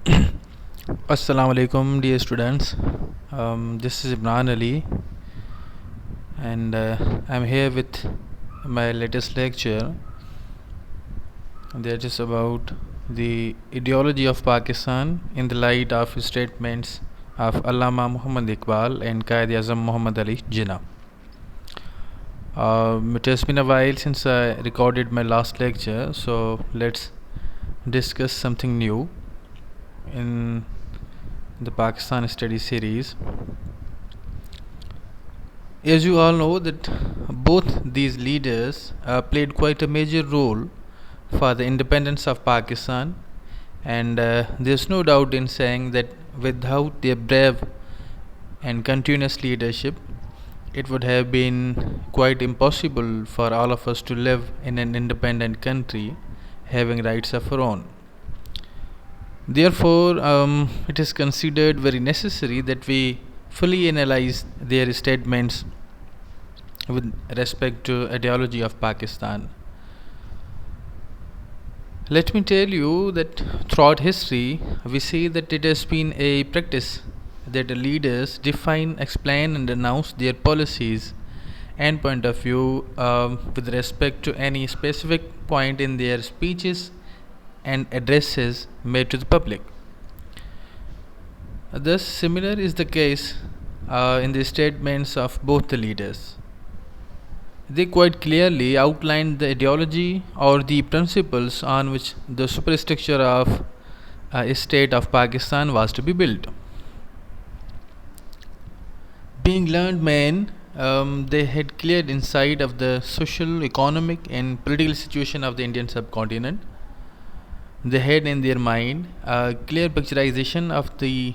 Assalamu alaikum, dear students. This is Imran Ali, and I'm here with my latest lecture. That is about the ideology of Pakistan in the light of statements of Allama Iqbal and QuaidIAzam Muhammad Ali Jinnah. It has been a while since I recorded my last lecture, so let's discuss something new in the Pakistan study series. As you all know that both these leaders played quite a major role for the independence of Pakistan, and there's no doubt in saying that without their brave and continuous leadership, it would have been quite impossible for all of us to live in an independent country having rights of our own. Therefore, it is considered very necessary that we fully analyze their statements with respect to ideology of Pakistan. Let me tell you that throughout history, we see that it has been a practice that the leaders define, explain, and announce their policies and point of view with respect to any specific point in their speeches and addresses made to the public. Thus, similar is the case in the statements of both the leaders. They quite clearly outlined the ideology or the principles on which the superstructure of a state of Pakistan was to be built. Being learned men, they had clear insight of the social, economic, and political situation of the Indian subcontinent. They had in their mind a clear picturization of the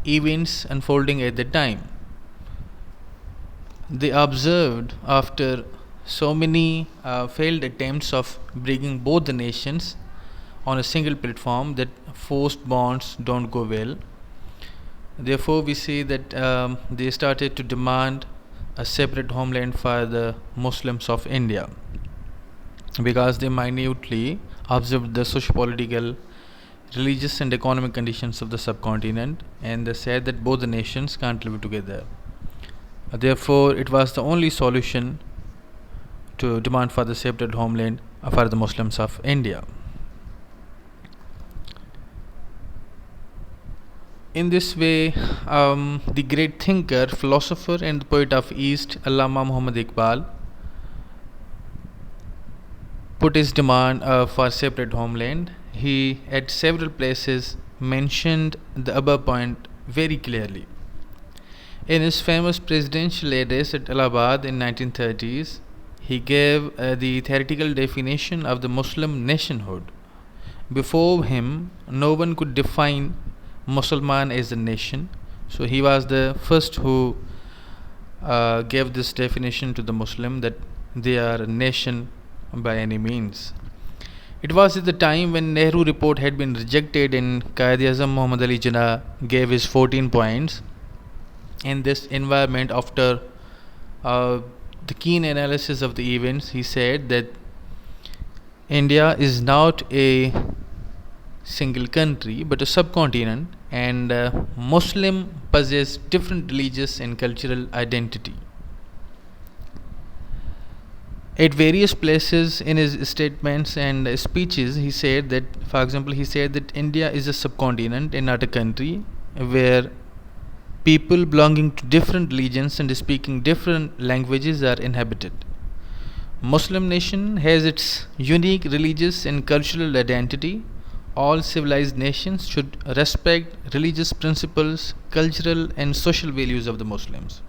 events unfolding at the time. They observed after so many failed attempts of bringing both the nations on a single platform that forced bonds don't go well. Therefore, we see that they started to demand a separate homeland for the Muslims of India because they minutely observed the socio-political, religious, and economic conditions of the subcontinent, and they said that both the nations can't live together. Therefore, it was the only solution to demand for the separate homeland for the Muslims of India. In this way, the great thinker, philosopher, and the poet of East, Allama Iqbal, put his demand for separate homeland. He, at several places, mentioned the above point very clearly. In his famous presidential address at Allahabad in 1930s, he gave the theoretical definition of the Muslim nationhood. Before him, no one could define Musliman as a nation, so he was the first who gave this definition to the Muslim that they are a nation by any means. It was at the time when Nehru report had been rejected and QuaidIAzam Muhammad Ali Jinnah gave his 14 points. In this environment, after the keen analysis of the events, he said that India is not a single country but a subcontinent, and Muslim possess different religious and cultural identity. At various places in his statements and speeches, he said that, for example, he said that India is a subcontinent and not a country where people belonging to different religions and speaking different languages are inhabited. Muslim nation has its unique religious and cultural identity. All civilized nations should respect religious principles, cultural and social values of the Muslims.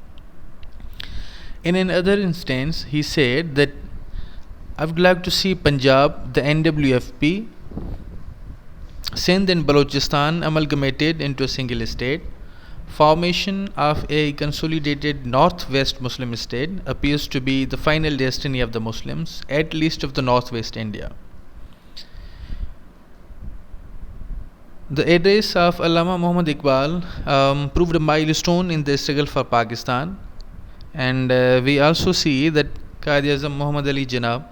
In another instance, he said that I would like to see Punjab, the NWFP, Sindh and Balochistan amalgamated into a single state. Formation of a consolidated northwest Muslim state appears to be the final destiny of the Muslims, at least of the northwest India. The address of Allama Muhammad Iqbal proved a milestone in the struggle for Pakistan, and we also see that QuaidIAzam Muhammad Ali Jinnah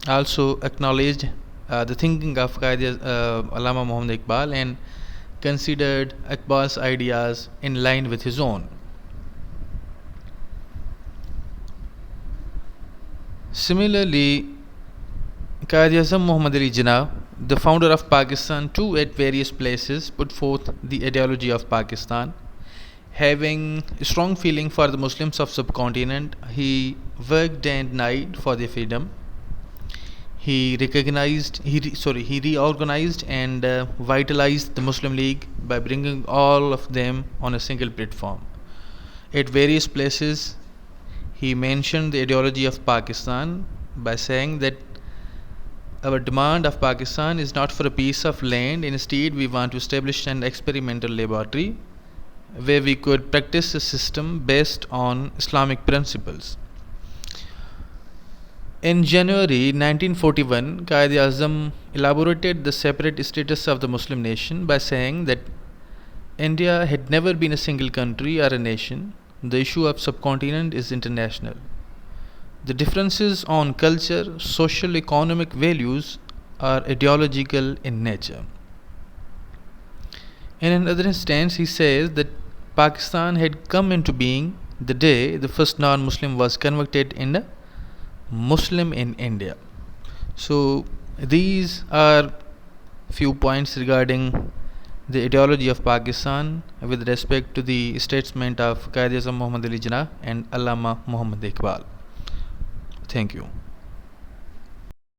also acknowledged the thinking of Allama Muhammad Iqbal and considered Iqbal's ideas in line with his own. Similarly, QuaidIAzam Muhammad Ali Jinnah, the founder of Pakistan, too at various places put forth the ideology of Pakistan. Having a strong feeling for the Muslims of subcontinent, he worked day and night for their freedom. He reorganized and vitalized the Muslim League by bringing all of them on a single platform. At various places, he mentioned the ideology of Pakistan by saying that our demand of Pakistan is not for a piece of land. Instead, we want to establish an experimental laboratory where we could practice a system based on Islamic principles. In January 1941, QuaidIAzam elaborated the separate status of the Muslim nation by saying that India had never been a single country or a nation. The issue of subcontinent is international. The differences on culture, social, economic values are ideological in nature. In another instance, he says that Pakistan had come into being the day the first non-Muslim was converted in a Muslim in India. So these are few points regarding the ideology of Pakistan with respect to the statement of QuaidIAzam Muhammad Ali Jinnah and Allama Muhammad Iqbal. Thank you.